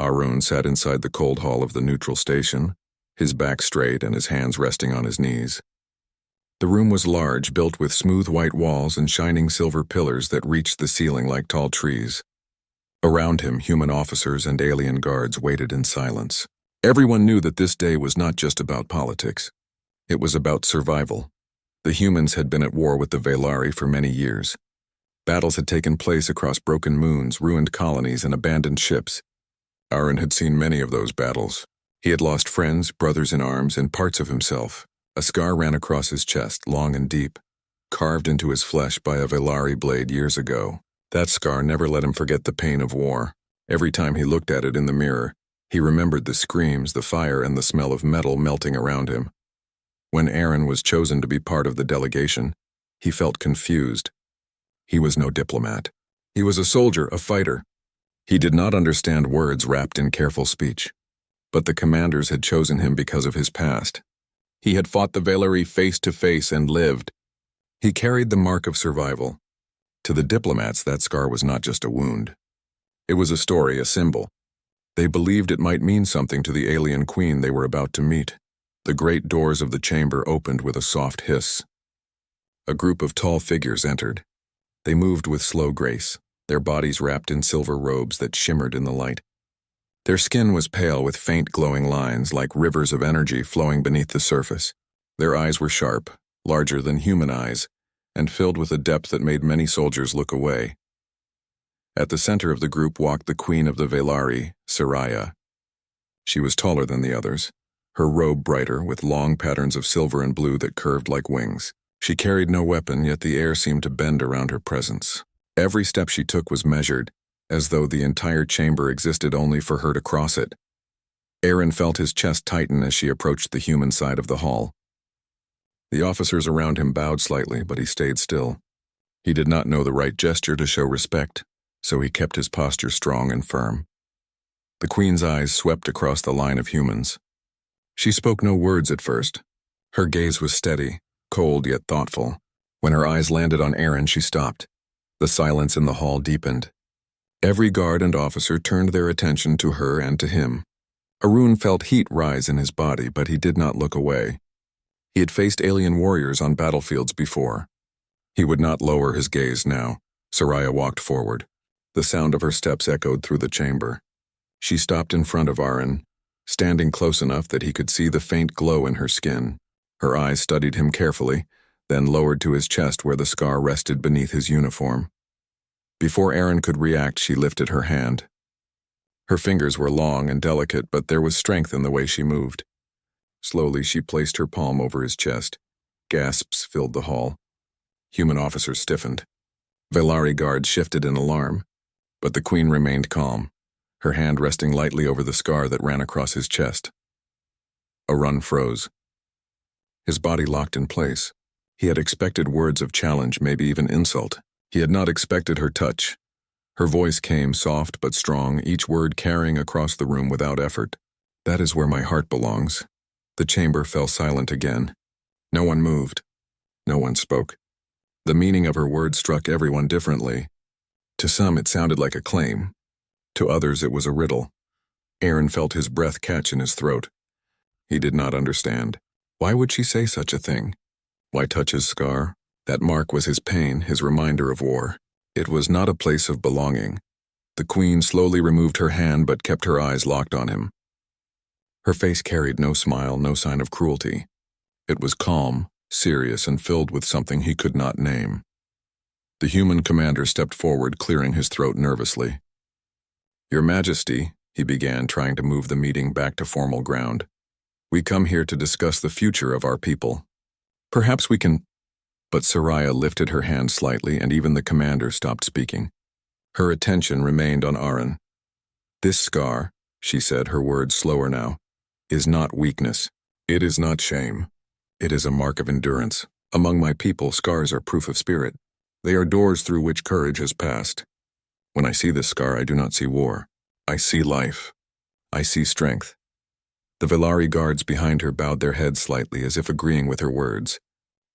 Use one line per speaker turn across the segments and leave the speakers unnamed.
Arun sat inside the cold hall of the neutral station, his back straight and his hands resting on his knees. The room was large, built with smooth white walls and shining silver pillars that reached the ceiling like tall trees. Around him, human officers and alien guards waited in silence. Everyone knew that this day was not just about politics. It was about survival. The humans had been at war with the Velari for many years. Battles had taken place across broken moons, ruined colonies, and abandoned ships. Arun had seen many of those battles. He had lost friends, brothers in arms, and parts of himself. A scar ran across his chest, long and deep, carved into his flesh by a Velari blade years ago. That scar never let him forget the pain of war. Every time he looked at it in the mirror, he remembered the screams, the fire, and the smell of metal melting around him. When Arun was chosen to be part of the delegation, he felt confused. He was no diplomat. He was a soldier, a fighter. He did not understand words wrapped in careful speech. But the commanders had chosen him because of his past. He had fought the Velari face to face and lived. He carried the mark of survival. To the diplomats, that scar was not just a wound. It was a story, a symbol. They believed it might mean something to the alien queen they were about to meet. The great doors of the chamber opened with a soft hiss. A group of tall figures entered. They moved with slow grace, their bodies wrapped in silver robes that shimmered in the light. Their skin was pale with faint glowing lines like rivers of energy flowing beneath the surface. Their eyes were sharp, larger than human eyes, and filled with a depth that made many soldiers look away. At the center of the group walked the queen of the Velari, Saraya. She was taller than the others, her robe brighter with long patterns of silver and blue that curved like wings. She carried no weapon, yet the air seemed to bend around her presence. Every step she took was measured, as though the entire chamber existed only for her to cross it. Arun felt his chest tighten as she approached the human side of the hall. The officers around him bowed slightly, but he stayed still. He did not know the right gesture to show respect, so he kept his posture strong and firm. The queen's eyes swept across the line of humans. She spoke no words at first. Her gaze was steady, cold yet thoughtful. When her eyes landed on Arun, she stopped. The silence in the hall deepened. Every guard and officer turned their attention to her and to him. Arun felt heat rise in his body, but he did not look away. He had faced alien warriors on battlefields before. He would not lower his gaze now. Saraya walked forward. The sound of her steps echoed through the chamber. She stopped in front of Arun, standing close enough that he could see the faint glow in her skin. Her eyes studied him carefully, then lowered to his chest where the scar rested beneath his uniform. Before Arun could react, she lifted her hand. Her fingers were long and delicate, but there was strength in the way she moved. Slowly, she placed her palm over his chest. Gasps filled the hall. Human officers stiffened. Velari guards shifted in alarm, but the queen remained calm, her hand resting lightly over the scar that ran across his chest. Arun froze. His body locked in place. He had expected words of challenge, maybe even insult. He had not expected her touch. Her voice came soft but strong, each word carrying across the room without effort. "That is where my heart belongs." The chamber fell silent again. No one moved. No one spoke. The meaning of her words struck everyone differently. To some, it sounded like a claim. To others, it was a riddle. Arun felt his breath catch in his throat. He did not understand. Why would she say such a thing? Why touch his scar? That mark was his pain, his reminder of war. It was not a place of belonging. The queen slowly removed her hand but kept her eyes locked on him. Her face carried no smile, no sign of cruelty. It was calm, serious, and filled with something he could not name. The human commander stepped forward, clearing his throat nervously. "Your Majesty," he began, trying to move the meeting back to formal ground. "We come here to discuss the future of our people. Perhaps we can—" But Saraya lifted her hand slightly, and even the commander stopped speaking. Her attention remained on Arun. "This scar," she said, her words slower now, "is not weakness. It is not shame. It is a mark of endurance. Among my people, scars are proof of spirit. They are doors through which courage has passed. When I see this scar, I do not see war. I see life. I see strength." The Velari guards behind her bowed their heads slightly, as if agreeing with her words.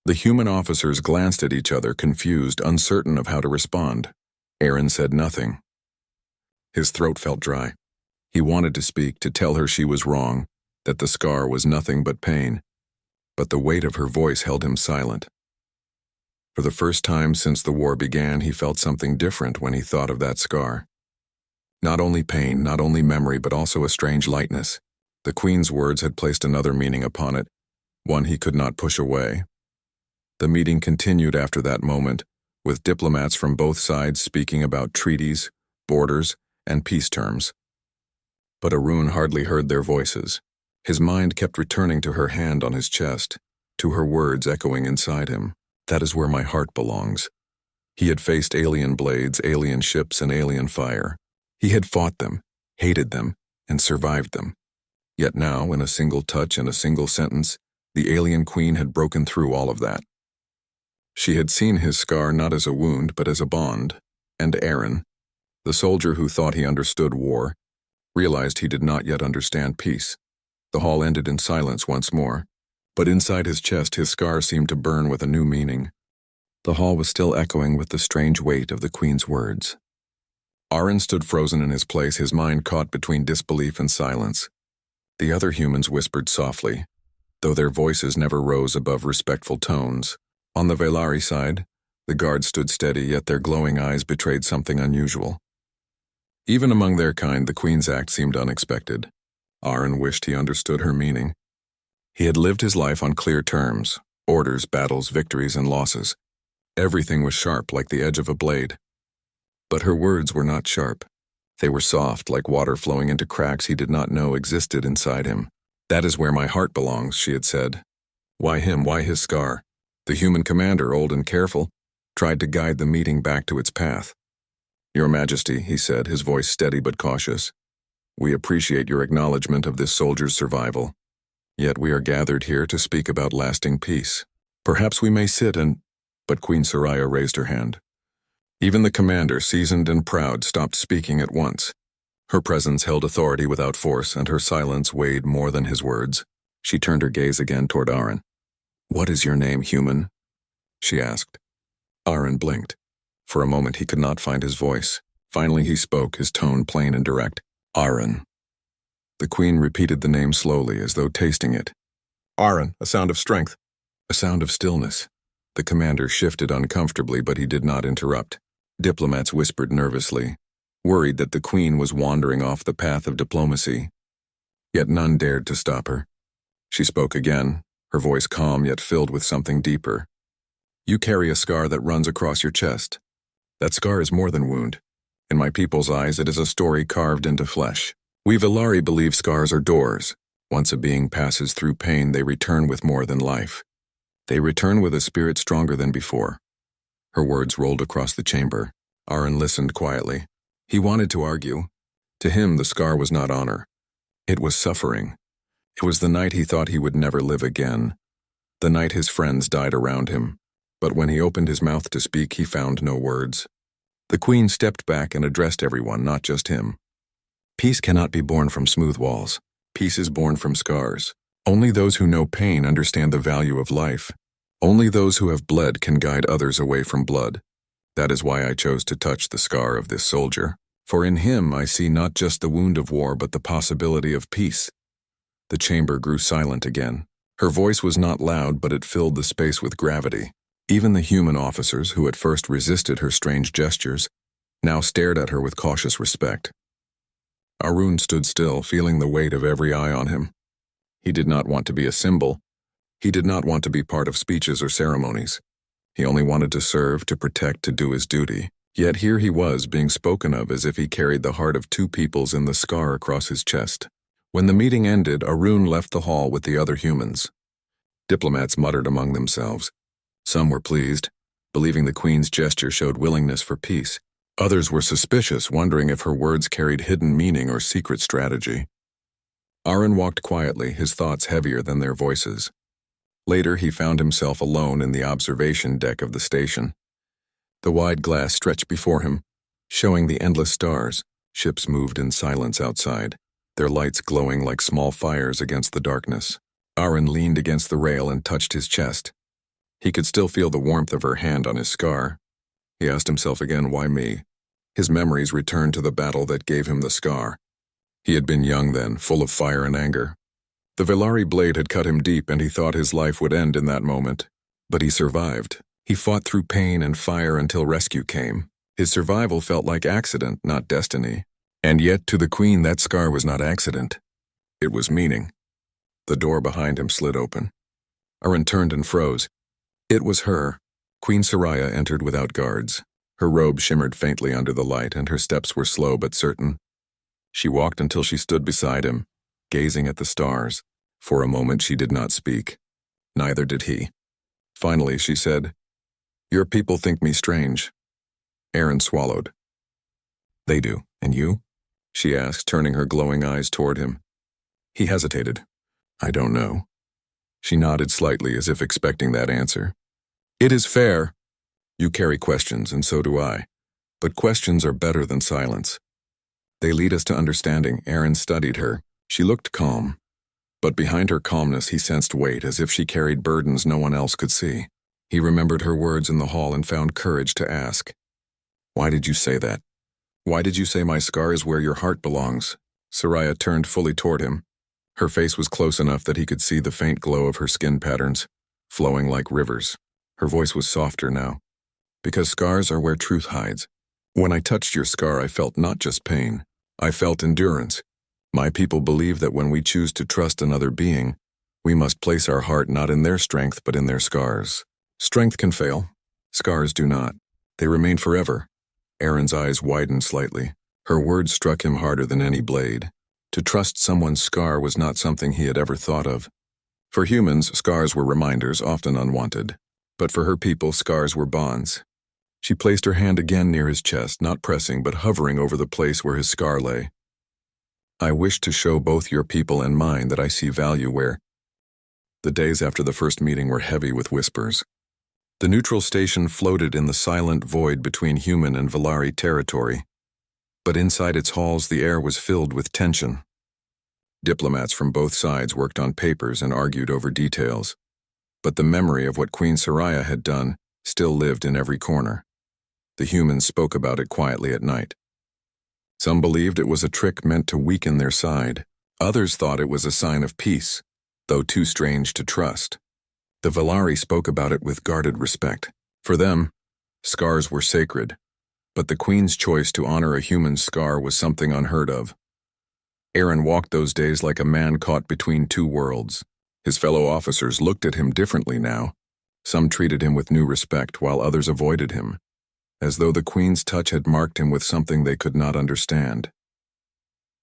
The human officers glanced at each other, confused, uncertain of how to respond. Arun said nothing. His throat felt dry. He wanted to speak, to tell her she was wrong, that the scar was nothing but pain. But the weight of her voice held him silent. For the first time since the war began, he felt something different when he thought of that scar. Not only pain, not only memory, but also a strange lightness. The Queen's words had placed another meaning upon it, one he could not push away. The meeting continued after that moment, with diplomats from both sides speaking about treaties, borders, and peace terms. But Arun hardly heard their voices. His mind kept returning to her hand on his chest, to her words echoing inside him. That is where my heart belongs. He had faced alien blades, alien ships, and alien fire. He had fought them, hated them, and survived them. Yet now, in a single touch and a single sentence, the alien queen had broken through all of that. She had seen his scar not as a wound, but as a bond. And Aaron, the soldier who thought he understood war, realized he did not yet understand peace. The hall ended in silence once more, but inside his chest his scar seemed to burn with a new meaning. The hall was still echoing with the strange weight of the Queen's words. Aaron stood frozen in his place, his mind caught between disbelief and silence. The other humans whispered softly, though their voices never rose above respectful tones. On the Velari side, the guards stood steady, yet their glowing eyes betrayed something unusual. Even among their kind, the Queen's act seemed unexpected. Aaron wished he understood her meaning. He had lived his life on clear terms: orders, battles, victories, and losses. Everything was sharp, like the edge of a blade. But her words were not sharp. They were soft, like water flowing into cracks he did not know existed inside him. "That is where my heart belongs," she had said. Why him? Why his scar? The human commander, old and careful, tried to guide the meeting back to its path. "Your Majesty," he said, his voice steady but cautious, "we appreciate your acknowledgement of this soldier's survival. Yet we are gathered here to speak about lasting peace. Perhaps we may sit and—" But Queen Soraya raised her hand. Even the commander, seasoned and proud, stopped speaking at once. Her presence held authority without force, and her silence weighed more than his words. She turned her gaze again toward Aaron. "What is your name, human?" she asked. Aaron blinked. For a moment he could not find his voice. Finally he spoke, his tone plain and direct. "Aaron." The Queen repeated the name slowly, as though tasting it. "Aaron," a sound of strength. A sound of stillness. The commander shifted uncomfortably, but he did not interrupt. Diplomats whispered nervously, worried that the Queen was wandering off the path of diplomacy. Yet none dared to stop her. She spoke again, her voice calm yet filled with something deeper. "You carry a scar that runs across your chest. That scar is more than wound. In my people's eyes, it is a story carved into flesh. We Velari believe scars are doors. Once a being passes through pain, they return with more than life. They return with a spirit stronger than before." Her words rolled across the chamber. Aaron listened quietly. He wanted to argue. To him, the scar was not honor. It was suffering. It was the night he thought he would never live again. The night his friends died around him. But when he opened his mouth to speak, he found no words. The Queen stepped back and addressed everyone, not just him. "Peace cannot be born from smooth walls. Peace is born from scars. Only those who know pain understand the value of life. Only those who have bled can guide others away from blood. That is why I chose to touch the scar of this soldier. For in him I see not just the wound of war, but the possibility of peace." The chamber grew silent again. Her voice was not loud, but it filled the space with gravity. Even the human officers, who at first resisted her strange gestures, now stared at her with cautious respect. Arun stood still, feeling the weight of every eye on him. He did not want to be a symbol. He did not want to be part of speeches or ceremonies. He only wanted to serve, to protect, to do his duty. Yet here he was, being spoken of as if he carried the heart of two peoples in the scar across his chest. When the meeting ended, Arun left the hall with the other humans. Diplomats muttered among themselves. Some were pleased, believing the Queen's gesture showed willingness for peace. Others were suspicious, wondering if her words carried hidden meaning or secret strategy. Aaron walked quietly, his thoughts heavier than their voices. Later, he found himself alone in the observation deck of the station. The wide glass stretched before him, showing the endless stars. Ships moved in silence outside, their lights glowing like small fires against the darkness. Aaron leaned against the rail and touched his chest. He could still feel the warmth of her hand on his scar. He asked himself again, why me? His memories returned to the battle that gave him the scar. He had been young then, full of fire and anger. The Velari blade had cut him deep and he thought his life would end in that moment. But he survived. He fought through pain and fire until rescue came. His survival felt like accident, not destiny. And yet, to the Queen, that scar was not accident. It was meaning. The door behind him slid open. Aaron turned and froze. It was her. Queen Soraya entered without guards. Her robe shimmered faintly under the light, and her steps were slow but certain. She walked until she stood beside him, gazing at the stars. For a moment she did not speak. Neither did he. Finally, she said, "Your people think me strange." Aaron swallowed. "They do. And you?" she asked, turning her glowing eyes toward him. He hesitated. "I don't know." She nodded slightly as if expecting that answer. "It is fair. You carry questions, and so do I. But questions are better than silence. They lead us to understanding." Aaron studied her. She looked calm. But behind her calmness he sensed weight, as if she carried burdens no one else could see. He remembered her words in the hall and found courage to ask, "Why did you say that? Why did you say my scar is where your heart belongs?" Soraya turned fully toward him. Her face was close enough that he could see the faint glow of her skin patterns, flowing like rivers. Her voice was softer now. "Because scars are where truth hides. When I touched your scar, I felt not just pain. I felt endurance. My people believe that when we choose to trust another being, we must place our heart not in their strength but in their scars. Strength can fail. Scars do not. They remain forever." Aaron's eyes widened slightly. Her words struck him harder than any blade. To trust someone's scar was not something he had ever thought of. For humans, scars were reminders, often unwanted. But for her people, scars were bonds. She placed her hand again near his chest, not pressing but hovering over the place where his scar lay. "I wish to show both your people and mine that I see value where—" The days after the first meeting were heavy with whispers. The neutral station floated in the silent void between human and Velari territory. But inside its halls the air was filled with tension. Diplomats from both sides worked on papers and argued over details. But the memory of what Queen Soraya had done still lived in every corner. The humans spoke about it quietly at night. Some believed it was a trick meant to weaken their side. Others thought it was a sign of peace, though too strange to trust. The Velari spoke about it with guarded respect. For them, scars were sacred, but the Queen's choice to honor a human scar was something unheard of. Aaron walked those days like a man caught between two worlds. His fellow officers looked at him differently now. Some treated him with new respect, while others avoided him, as though the Queen's touch had marked him with something they could not understand.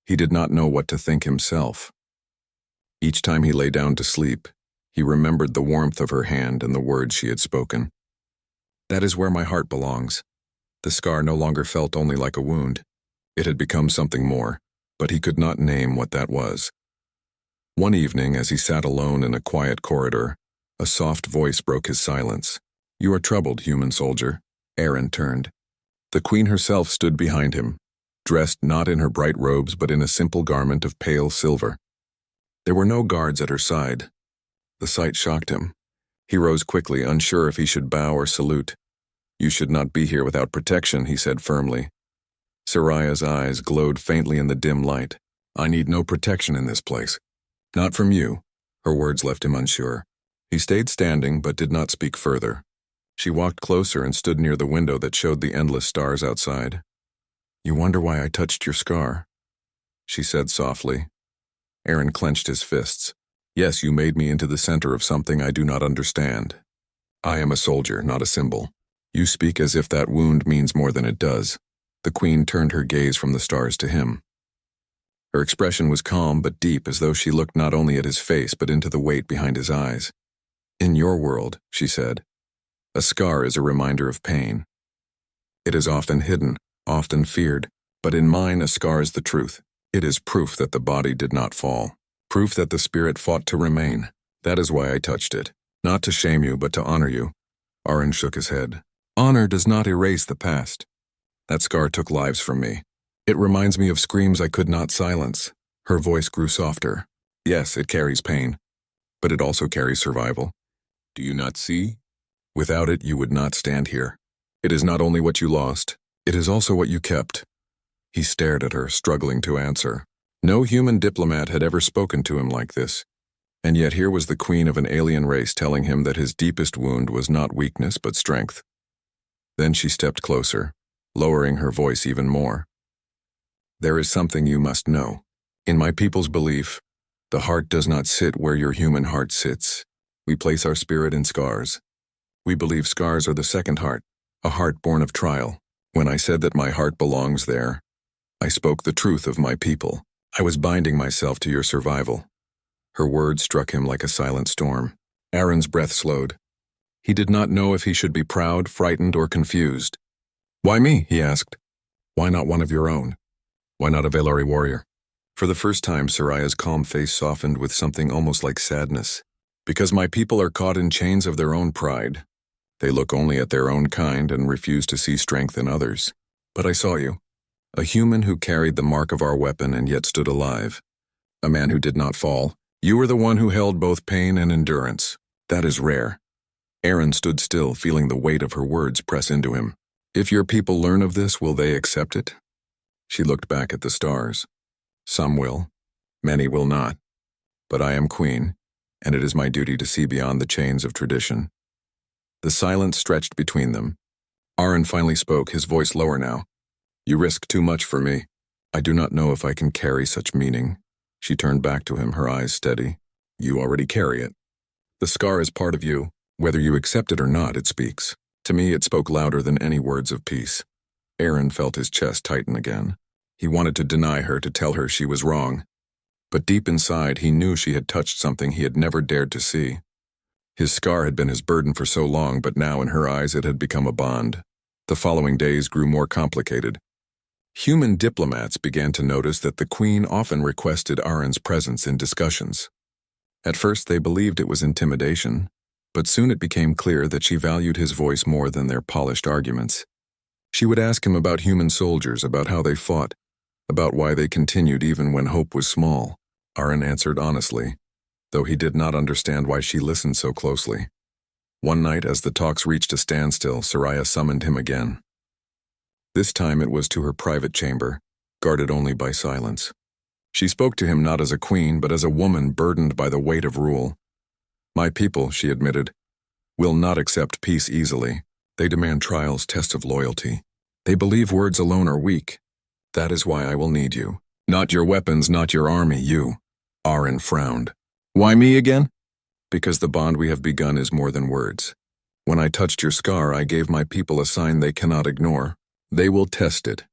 He did not know what to think himself. Each time he lay down to sleep, he remembered the warmth of her hand and the words she had spoken. "That is where my heart belongs." The scar no longer felt only like a wound. It had become something more, but he could not name what that was. One evening, as he sat alone in a quiet corridor, a soft voice broke his silence. "You are troubled, human soldier." Aaron turned. The Queen herself stood behind him, dressed not in her bright robes but in a simple garment of pale silver. There were no guards at her side. The sight shocked him. He rose quickly, unsure if he should bow or salute. "You should not be here without protection," he said firmly. Soraya's eyes glowed faintly in the dim light. "I need no protection in this place." "Not from you." Her words left him unsure. He stayed standing but did not speak further. She walked closer and stood near the window that showed the endless stars outside. "You wonder why I touched your scar?" she said softly. Aaron clenched his fists. "Yes, you made me into the center of something I do not understand. I am a soldier, not a symbol. You speak as if that wound means more than it does." The Queen turned her gaze from the stars to him. Her expression was calm but deep, as though she looked not only at his face but into the weight behind his eyes. "In your world," she said, "a scar is a reminder of pain. It is often hidden, often feared, but in mine a scar is the truth. It is proof that the body did not fall, proof that the spirit fought to remain. That is why I touched it, not to shame you but to honor you." Aaron shook his head. "Honor does not erase the past. That scar took lives from me. It reminds me of screams I could not silence." Her voice grew softer. "Yes, it carries pain, but it also carries survival. Do you not see? Without it, you would not stand here. It is not only what you lost, it is also what you kept." He stared at her, struggling to answer. No human diplomat had ever spoken to him like this, and yet here was the queen of an alien race telling him that his deepest wound was not weakness but strength. Then she stepped closer, lowering her voice even more. There is something you must know. In my people's belief, the heart does not sit where your human heart sits. We place our spirit in scars. We believe scars are the second heart, a heart born of trial. When I said that my heart belongs there, I spoke the truth of my people. I was binding myself to your survival. Her words struck him like a silent storm. Aaron's breath slowed. He did not know if he should be proud, frightened, or confused. Why me? He asked. Why not one of your own? Why not a Velari warrior? For the first time, Soraya's calm face softened with something almost like sadness. Because my people are caught in chains of their own pride. They look only at their own kind and refuse to see strength in others. But I saw you. A human who carried the mark of our weapon and yet stood alive. A man who did not fall. You were the one who held both pain and endurance. That is rare. Aaron stood still, feeling the weight of her words press into him. If your people learn of this, will they accept it? She looked back at the stars. Some will. Many will not. But I am queen, and it is my duty to see beyond the chains of tradition. The silence stretched between them. Aaron finally spoke, his voice lower now. You risk too much for me. I do not know if I can carry such meaning. She turned back to him, her eyes steady. You already carry it. The scar is part of you. Whether you accept it or not, it speaks. To me, it spoke louder than any words of peace. Aaron felt his chest tighten again. He wanted to deny her, to tell her she was wrong. But deep inside, he knew she had touched something he had never dared to see. His scar had been his burden for so long, but now in her eyes it had become a bond. The following days grew more complicated. Human diplomats began to notice that the queen often requested Aaron's presence in discussions. At first they believed it was intimidation, but soon it became clear that she valued his voice more than their polished arguments. She would ask him about human soldiers, about how they fought, about why they continued even when hope was small. Aaron answered honestly, though he did not understand why she listened so closely. One night, as the talks reached a standstill, Soraya summoned him again. This time it was to her private chamber, guarded only by silence. She spoke to him not as a queen, but as a woman burdened by the weight of rule. My people, she admitted, will not accept peace easily. They demand trials, tests of loyalty. They believe words alone are weak. That is why I will need you. Not your weapons, not your army, you. Aaron frowned. Why me again? Because the bond we have begun is more than words. When I touched your scar, I gave my people a sign they cannot ignore. They will test it.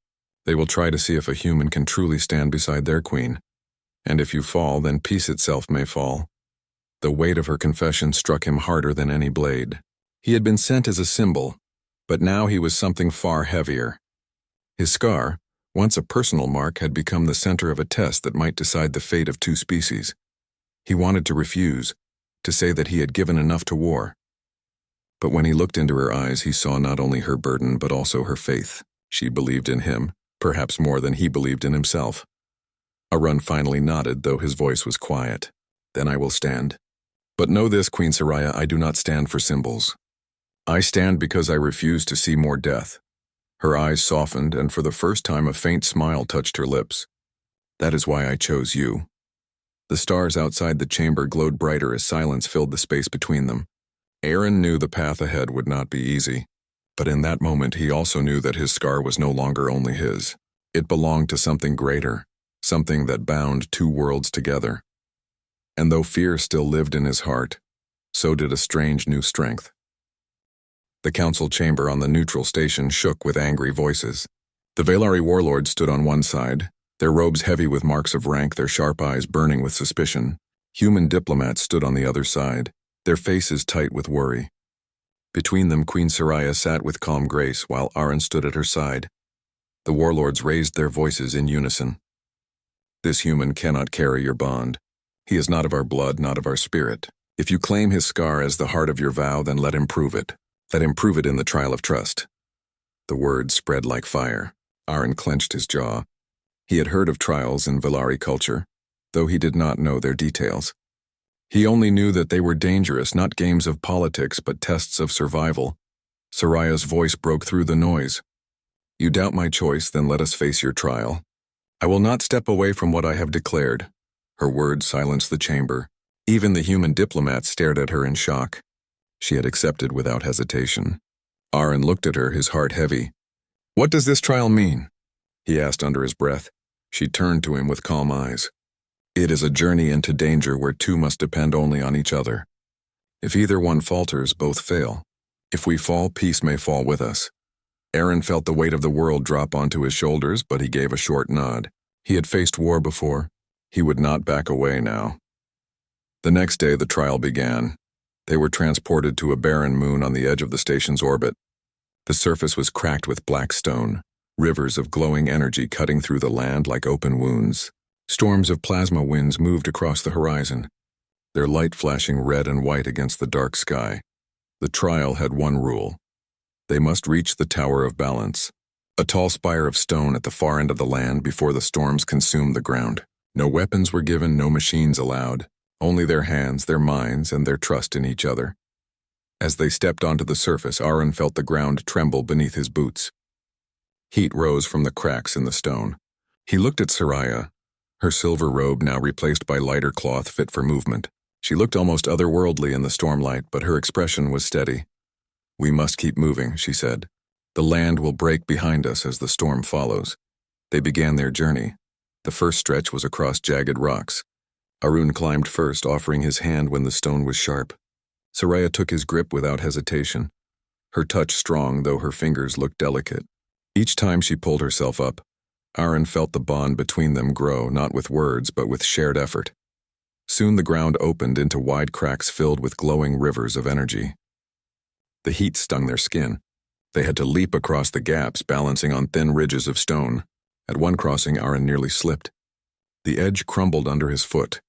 They will try to see if a human can truly stand beside their queen. And if you fall, then peace itself may fall. The weight of her confession struck him harder than any blade. He had been sent as a symbol, but now he was something far heavier. His scar, once a personal mark, had become the center of a test that might decide the fate of two species. He wanted to refuse, to say that he had given enough to war. But when he looked into her eyes, he saw not only her burden but also her faith. She believed in him, perhaps more than he believed in himself. Aaron finally nodded, though his voice was quiet. Then I will stand. But know this, Queen Soraya, I do not stand for symbols. I stand because I refuse to see more death. Her eyes softened, and for the first time a faint smile touched her lips. That is why I chose you. The stars outside the chamber glowed brighter as silence filled the space between them. Aaron knew the path ahead would not be easy, but in that moment he also knew that his scar was no longer only his. It belonged to something greater, something that bound two worlds together. And though fear still lived in his heart, so did a strange new strength. The council chamber on the neutral station shook with angry voices. The Velari warlords stood on one side, their robes heavy with marks of rank, their sharp eyes burning with suspicion. Human diplomats stood on the other side, their faces tight with worry. Between them, Queen Soraya sat with calm grace, while Aaron stood at her side. The warlords raised their voices in unison. This human cannot carry your bond. He is not of our blood, not of our spirit. If you claim his scar as the heart of your vow, then let him prove it. Let him prove it in the trial of trust. The words spread like fire. Aaron clenched his jaw. He had heard of trials in Velari culture, though he did not know their details. He only knew that they were dangerous, not games of politics, but tests of survival. Soraya's voice broke through the noise. You doubt my choice, then let us face your trial. I will not step away from what I have declared. Her words silenced the chamber. Even the human diplomats stared at her in shock. She had accepted without hesitation. Aaron looked at her, his heart heavy. What does this trial mean? He asked under his breath. She turned to him with calm eyes. It is a journey into danger where two must depend only on each other. If either one falters, both fail. If we fall, peace may fall with us. Aaron felt the weight of the world drop onto his shoulders, but he gave a short nod. He had faced war before. He would not back away now. The next day, the trial began. They were transported to a barren moon on the edge of the station's orbit. The surface was cracked with black stone, rivers of glowing energy cutting through the land like open wounds. Storms of plasma winds moved across the horizon, their light flashing red and white against the dark sky. The trial had one rule. They must reach the Tower of Balance, a tall spire of stone at the far end of the land before the storms consumed the ground. No weapons were given, no machines allowed, only their hands, their minds, and their trust in each other. As they stepped onto the surface, Aaron felt the ground tremble beneath his boots. Heat rose from the cracks in the stone. He looked at Soraya, her silver robe now replaced by lighter cloth fit for movement. She looked almost otherworldly in the stormlight, but her expression was steady. We must keep moving, she said. The land will break behind us as the storm follows. They began their journey. The first stretch was across jagged rocks. Arun climbed first, offering his hand when the stone was sharp. Soraya took his grip without hesitation, her touch strong though her fingers looked delicate. Each time she pulled herself up, Aaron felt the bond between them grow, not with words but with shared effort. Soon the ground opened into wide cracks filled with glowing rivers of energy. The heat stung their skin. They had to leap across the gaps, balancing on thin ridges of stone. At one crossing, Aaron nearly slipped. The edge crumbled under his foot,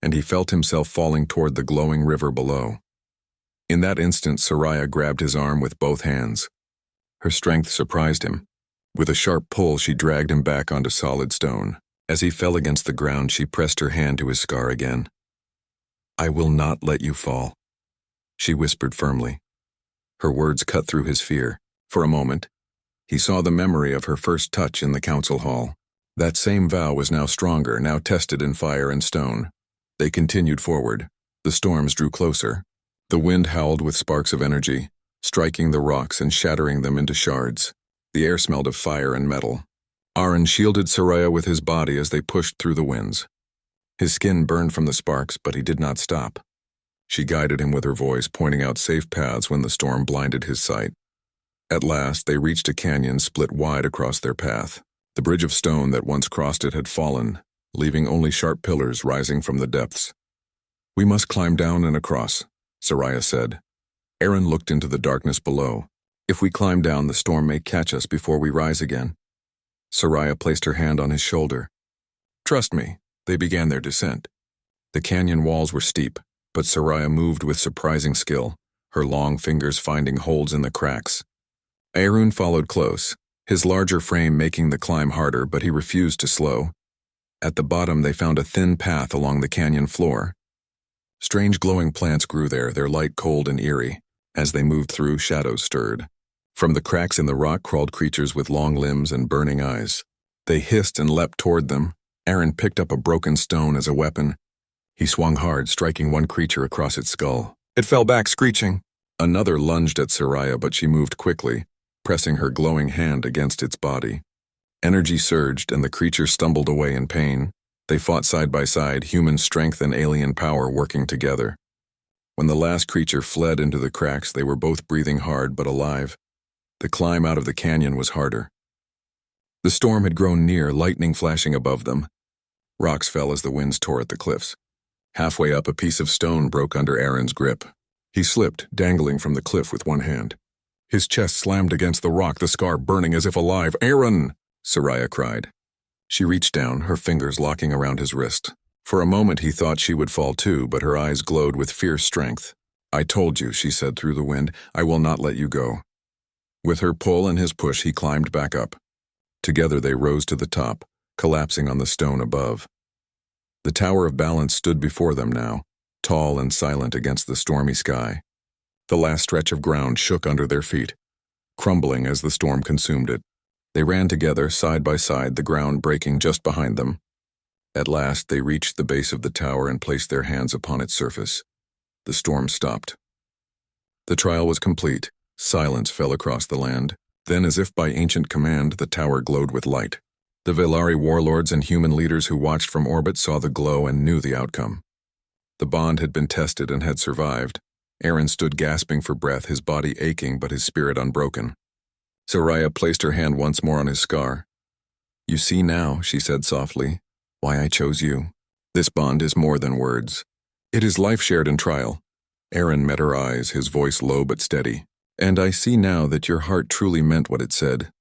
and he felt himself falling toward the glowing river below. In that instant, Soraya grabbed his arm with both hands. Her strength surprised him. With a sharp pull, she dragged him back onto solid stone. As he fell against the ground, she pressed her hand to his scar again. I will not let you fall, she whispered firmly. Her words cut through his fear. For a moment, he saw the memory of her first touch in the council hall. That same vow was now stronger, now tested in fire and stone. They continued forward. The storms drew closer. The wind howled with sparks of energy, striking the rocks and shattering them into shards. The air smelled of fire and metal. Aaron shielded Soraya with his body as they pushed through the winds. His skin burned from the sparks, but he did not stop. She guided him with her voice, pointing out safe paths when the storm blinded his sight. At last, they reached a canyon split wide across their path. The bridge of stone that once crossed it had fallen, leaving only sharp pillars rising from the depths. We must climb down and across, Soraya said. Aaron looked into the darkness below. If we climb down, the storm may catch us before we rise again. Soraya placed her hand on his shoulder. Trust me. They began their descent. The canyon walls were steep, but Soraya moved with surprising skill, her long fingers finding holes in the cracks. Arun followed close, his larger frame making the climb harder, but he refused to slow. At the bottom, they found a thin path along the canyon floor. Strange glowing plants grew there, their light cold and eerie. As they moved through, shadows stirred. From the cracks in the rock crawled creatures with long limbs and burning eyes. They hissed and leapt toward them. Aaron picked up a broken stone as a weapon. He swung hard, striking one creature across its skull. It fell back, screeching. Another lunged at Soraya, but she moved quickly, pressing her glowing hand against its body. Energy surged, and the creature stumbled away in pain. They fought side by side, human strength and alien power working together. When the last creature fled into the cracks, they were both breathing hard but alive. The climb out of the canyon was harder. The storm had grown near, lightning flashing above them. Rocks fell as the winds tore at the cliffs. Halfway up, a piece of stone broke under Aaron's grip. He slipped, dangling from the cliff with one hand. His chest slammed against the rock, the scar burning as if alive. Aaron! Soraya cried. She reached down, her fingers locking around his wrist. For a moment he thought she would fall too, but her eyes glowed with fierce strength. I told you, she said through the wind, I will not let you go. With her pull and his push, he climbed back up. Together they rose to the top, collapsing on the stone above. The Tower of Balance stood before them now, tall and silent against the stormy sky. The last stretch of ground shook under their feet, crumbling as the storm consumed it. They ran together, side by side, the ground breaking just behind them. At last, they reached the base of the tower and placed their hands upon its surface. The storm stopped. The trial was complete. Silence fell across the land. Then, as if by ancient command, the tower glowed with light. The Velari warlords and human leaders who watched from orbit saw the glow and knew the outcome. The bond had been tested and had survived. Aaron stood gasping for breath, his body aching but his spirit unbroken. Soraya placed her hand once more on his scar. "You see now," she said softly, "why I chose you. This bond is more than words. It is life shared in trial." Aaron met her eyes, his voice low but steady. "And I see now that your heart truly meant what it said."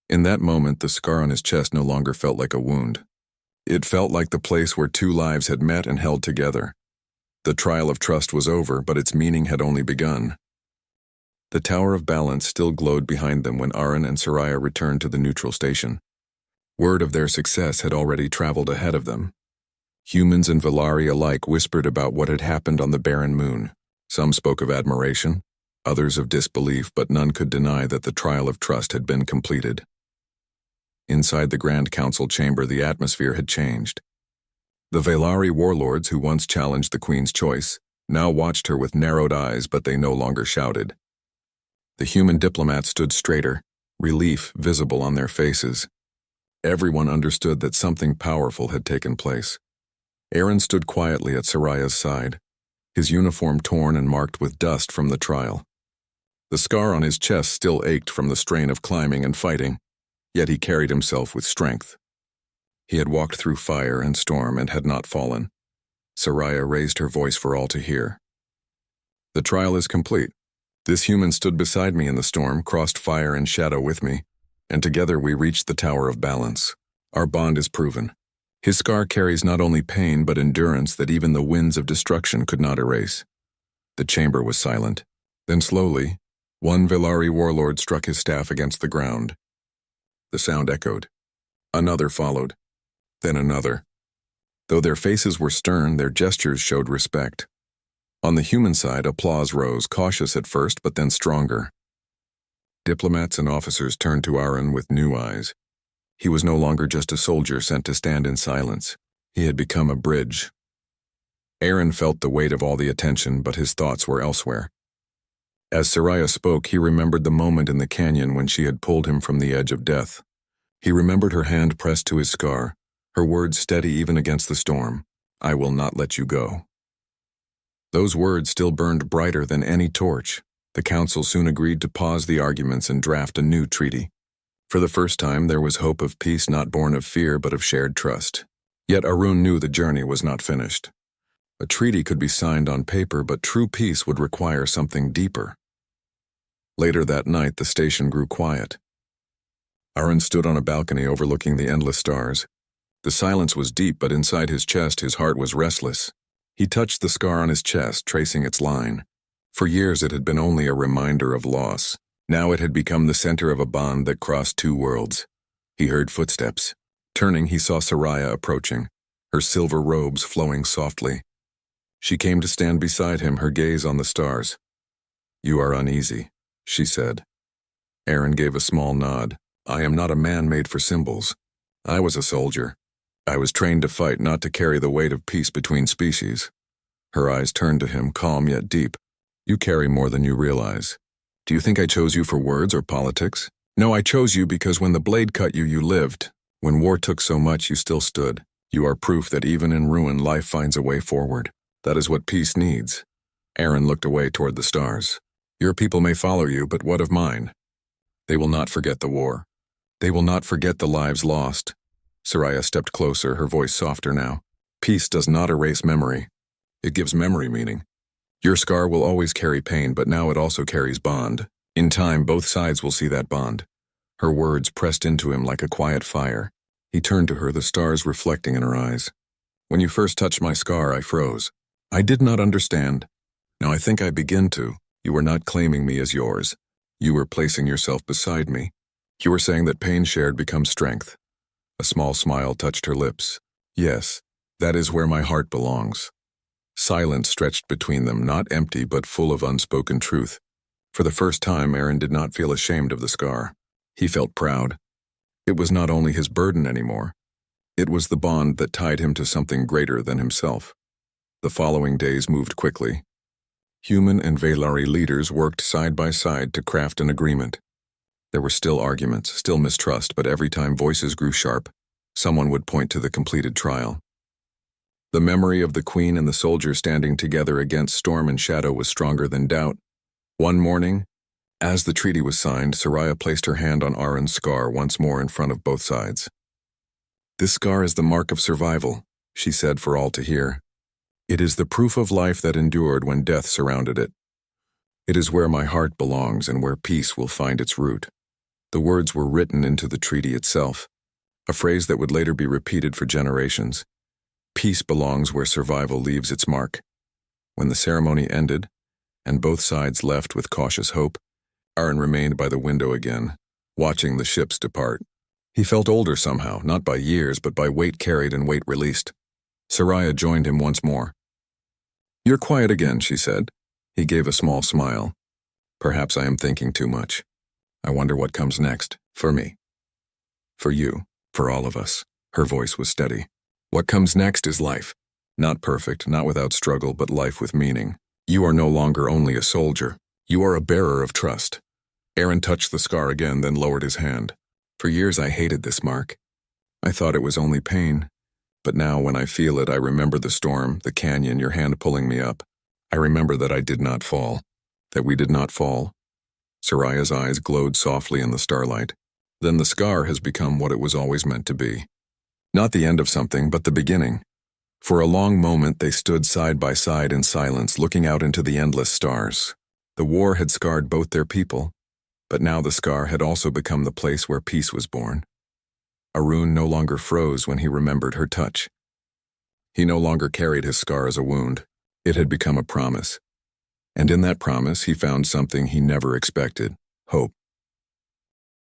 In that moment, the scar on his chest no longer felt like a wound. It felt like the place where two lives had met and held together. The trial of trust was over, but its meaning had only begun. The Tower of Balance still glowed behind them when Aaron and Soraya returned to the neutral station. Word of their success had already traveled ahead of them. Humans and Velari alike whispered about what had happened on the barren moon. Some spoke of admiration, others of disbelief, but none could deny that the trial of trust had been completed. Inside the Grand Council chamber, the atmosphere had changed. The Velari warlords who once challenged the Queen's choice now watched her with narrowed eyes, but they no longer shouted. The human diplomats stood straighter, relief visible on their faces. Everyone understood that something powerful had taken place. Aaron stood quietly at Soraya's side, his uniform torn and marked with dust from the trial. The scar on his chest still ached from the strain of climbing and fighting, yet he carried himself with strength. He had walked through fire and storm and had not fallen. Soraya raised her voice for all to hear. "The trial is complete. This human stood beside me in the storm, crossed fire and shadow with me, and together we reached the Tower of Balance. Our bond is proven. His scar carries not only pain but endurance that even the winds of destruction could not erase." The chamber was silent. Then slowly, one Velari warlord struck his staff against the ground. The sound echoed. Another followed. Then another. Though their faces were stern, their gestures showed respect. On the human side, applause rose, cautious at first, but then stronger. Diplomats and officers turned to Aaron with new eyes. He was no longer just a soldier sent to stand in silence. He had become a bridge. Aaron felt the weight of all the attention, but his thoughts were elsewhere. As Soraya spoke, he remembered the moment in the canyon when she had pulled him from the edge of death. He remembered her hand pressed to his scar, her words steady even against the storm. "I will not let you go." Those words still burned brighter than any torch. The council soon agreed to pause the arguments and draft a new treaty. For the first time, there was hope of peace not born of fear but of shared trust. Yet Arun knew the journey was not finished. A treaty could be signed on paper, but true peace would require something deeper. Later that night, the station grew quiet. Arun stood on a balcony overlooking the endless stars. The silence was deep, but inside his chest, his heart was restless. He touched the scar on his chest, tracing its line. For years, it had been only a reminder of loss. Now it had become the center of a bond that crossed two worlds. He heard footsteps. Turning, he saw Soraya approaching, her silver robes flowing softly. She came to stand beside him, her gaze on the stars. "You are uneasy," she said. Aaron gave a small nod. "I am not a man made for symbols. I was a soldier. I was trained to fight, not to carry the weight of peace between species." Her eyes turned to him, calm yet deep. "You carry more than you realize. Do you think I chose you for words or politics? No, I chose you because when the blade cut you, you lived. When war took so much, you still stood. You are proof that even in ruin, life finds a way forward. That is what peace needs." Aaron looked away toward the stars. "Your people may follow you, but what of mine? They will not forget the war. They will not forget the lives lost." Soraya stepped closer, her voice softer now. "Peace does not erase memory. It gives memory meaning. Your scar will always carry pain, but now it also carries bond. In time, both sides will see that bond." Her words pressed into him like a quiet fire. He turned to her, the stars reflecting in her eyes. "When you first touched my scar, I froze. I did not understand. Now I think I begin to. You were not claiming me as yours. You were placing yourself beside me. You were saying that pain shared becomes strength." A small smile touched her lips. "Yes, that is where my heart belongs." Silence stretched between them, not empty but full of unspoken truth. For the first time, Aaron did not feel ashamed of the scar. He felt proud. It was not only his burden anymore. It was the bond that tied him to something greater than himself. The following days moved quickly. Human and Velari leaders worked side by side to craft an agreement. There were still arguments, still mistrust, but every time voices grew sharp, someone would point to the completed trial. The memory of the Queen and the soldier standing together against storm and shadow was stronger than doubt. One morning, as the treaty was signed, Soraya placed her hand on Aron's scar once more in front of both sides. "This scar is the mark of survival," she said for all to hear. "It is the proof of life that endured when death surrounded it. It is where my heart belongs and where peace will find its root." The words were written into the treaty itself, a phrase that would later be repeated for generations. Peace belongs where survival leaves its mark. When the ceremony ended, and both sides left with cautious hope, Aron remained by the window again, watching the ships depart. He felt older somehow, not by years, but by weight carried and weight released. Soraya joined him once more. "You're quiet again," she said. He gave a small smile. "Perhaps I am thinking too much. I wonder what comes next, for me. For you, for all of us." Her voice was steady. "What comes next is life. Not perfect, not without struggle, but life with meaning. You are no longer only a soldier. You are a bearer of trust." Aron touched the scar again, then lowered his hand. "For years I hated this mark. I thought it was only pain. But now when I feel it, I remember the storm, the canyon, your hand pulling me up. I remember that I did not fall. That we did not fall." Soraya's eyes glowed softly in the starlight. "Then the scar has become what it was always meant to be. Not the end of something, but the beginning." For a long moment they stood side by side in silence, looking out into the endless stars. The war had scarred both their people, but now the scar had also become the place where peace was born. Arun no longer froze when he remembered her touch. He no longer carried his scar as a wound. It had become a promise. And in that promise he found something he never expected: hope.